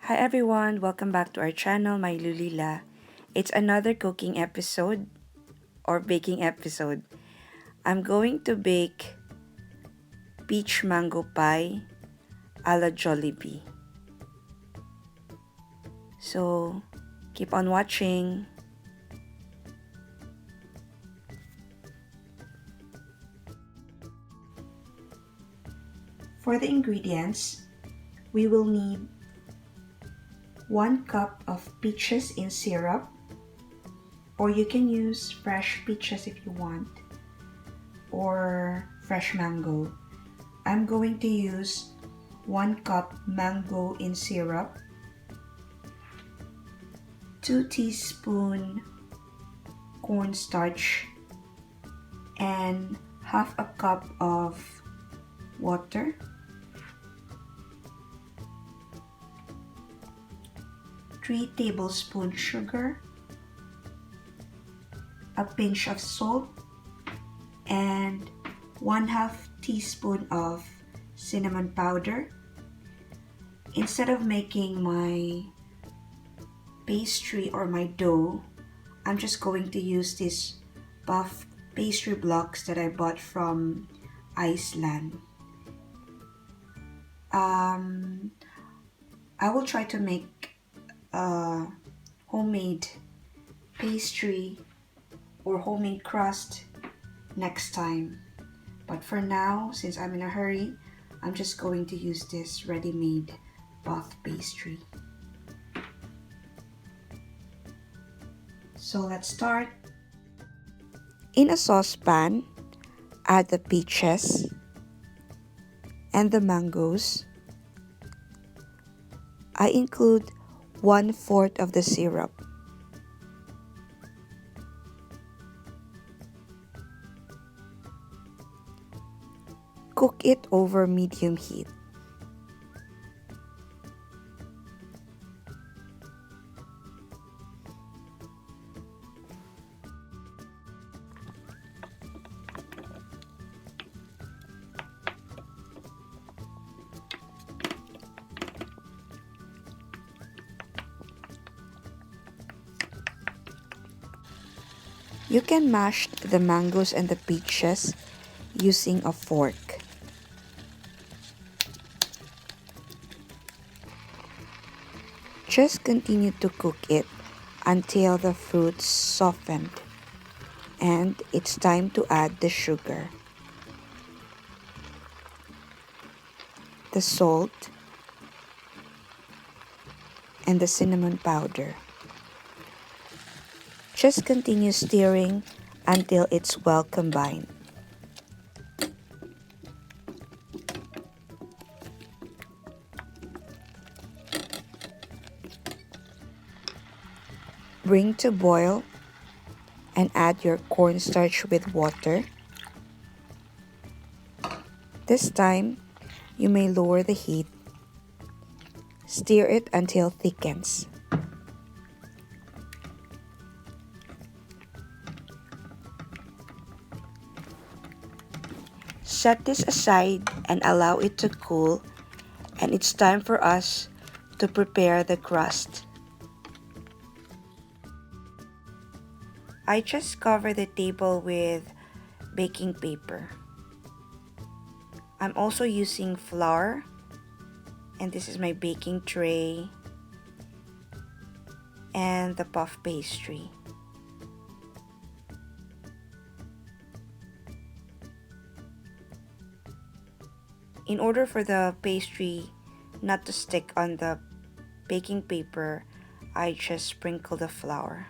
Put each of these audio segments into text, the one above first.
Hi everyone, welcome back to our channel, My Lulila. It's another cooking episode or baking episode. I'm going to bake peach mango pie a la Jollibee. So, keep on watching. For the ingredients, we will need 1 cup of peaches in syrup, or you can use fresh peaches if you want, or fresh mango. I'm going to use 1 cup mango in syrup, 2 teaspoon cornstarch, and half a cup of water, 3 tablespoons sugar, a pinch of salt, and 1/2 teaspoon of cinnamon powder. Instead of making my pastry or my dough, I'm just going to use these puff pastry blocks that I bought from Iceland. I will try to make a homemade pastry or homemade crust next time. But for now, since I'm in a hurry, I'm just going to use this ready-made puff pastry. So let's start. In a saucepan, add the peaches and the mangoes. I include 1/4 of the syrup. Cook it over medium heat. You can mash the mangoes and the peaches using a fork. Just continue to cook it until the fruits softened, and it's time to add the sugar, the salt, and the cinnamon powder. Just continue stirring until it's well combined. Bring to boil and add your cornstarch with water. This time, you may lower the heat. Stir it until thickens. Set this aside and allow it to cool, and it's time for us to prepare the crust. I just cover the table with baking paper. I'm also using flour, and this is my baking tray and the puff pastry. In order for the pastry not to stick on the baking paper, I just sprinkle the flour.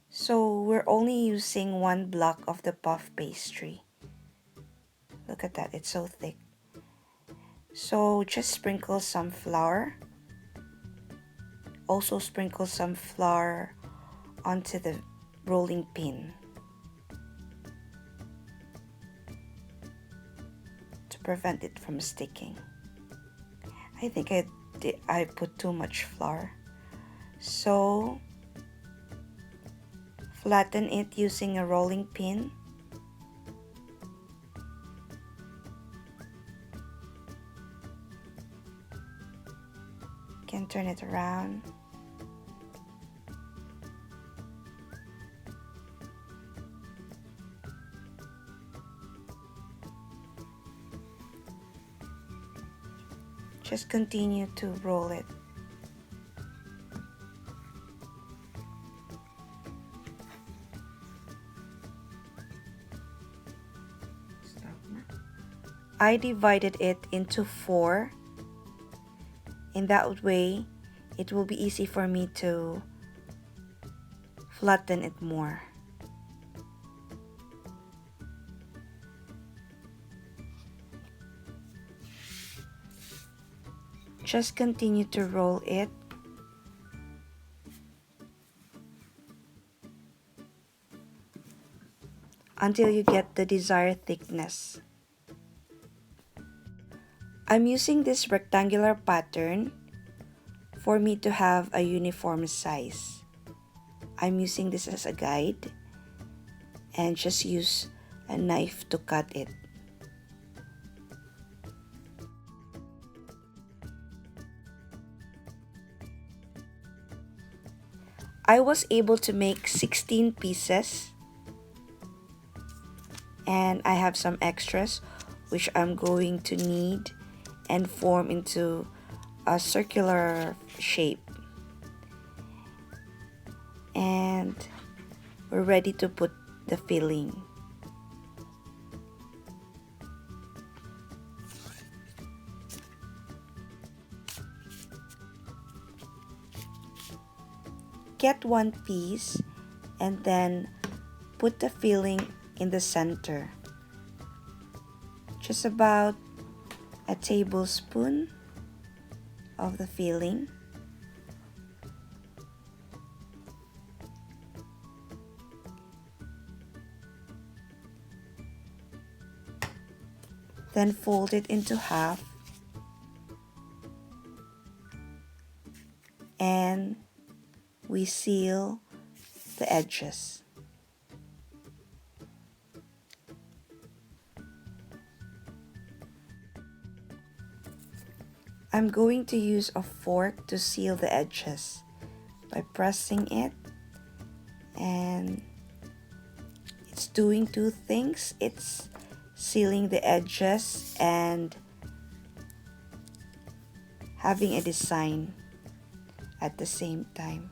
So we're only using 1 block of the puff pastry. Look at that, it's so thick. So just sprinkle some flour. Also sprinkle some flour onto the rolling pin to prevent it from sticking. I think I put too much flour. So flatten it using a rolling pin. can turn it around. Just continue to roll it. I divided it into 4. In that way, it will be easy for me to flatten it more. Just continue to roll it until you get the desired thickness. I'm using this rectangular pattern for me to have a uniform size. I'm using this as a guide and just use a knife to cut it. I was able to make 16 pieces, and I have some extras which I'm going to knead and form into a circular shape. And we're ready to put the filling. Get one piece and then put the filling in the center. Just about a tablespoon of the filling. Then fold it into half and we seal the edges. I'm going to use a fork to seal the edges by pressing it, and it's doing two things. It's sealing the edges and having a design at the same time.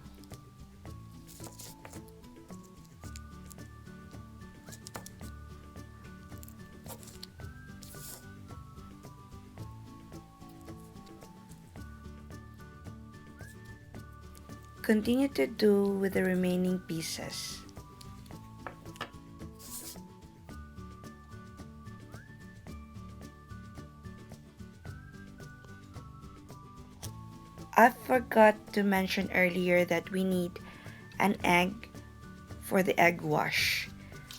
Continue to do with the remaining pieces. I forgot to mention earlier that we need an egg for the egg wash.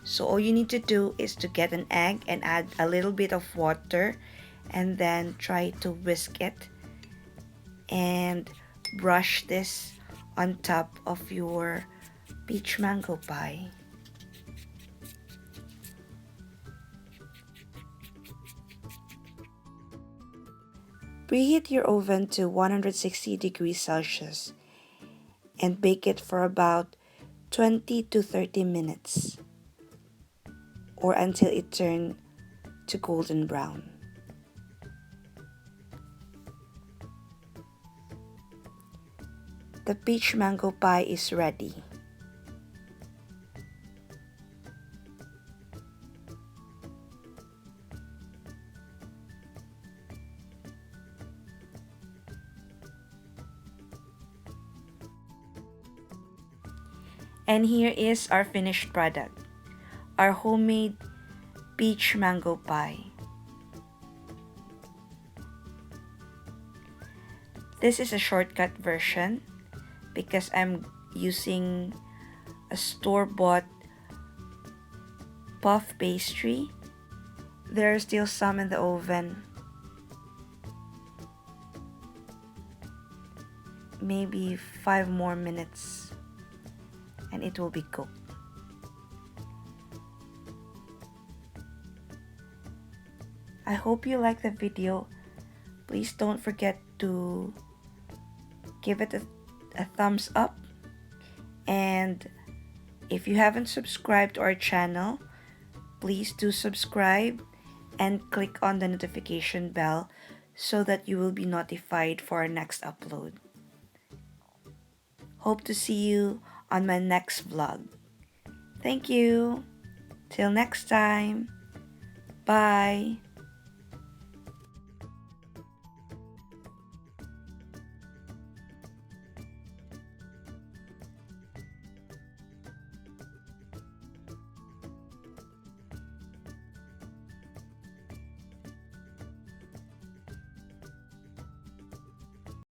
So all you need to do is to get an egg and add a little bit of water and then try to whisk it and brush this on top of your peach mango pie. Preheat your oven to 160 degrees Celsius and bake it for about 20 to 30 minutes or until it turns to golden brown. The peach mango pie is ready. And here is our finished product, our homemade peach mango pie. This is a shortcut version because I'm using a store-bought puff pastry. There are still some in the oven. Maybe 5 more minutes and it will be cooked. I hope you like the video. Please don't forget to give it a thumbs up. And if you haven't subscribed to our channel, please do subscribe and click on the notification bell so that you will be notified for our next upload. Hope to see you on my next vlog. Thank you. Till next time. Bye.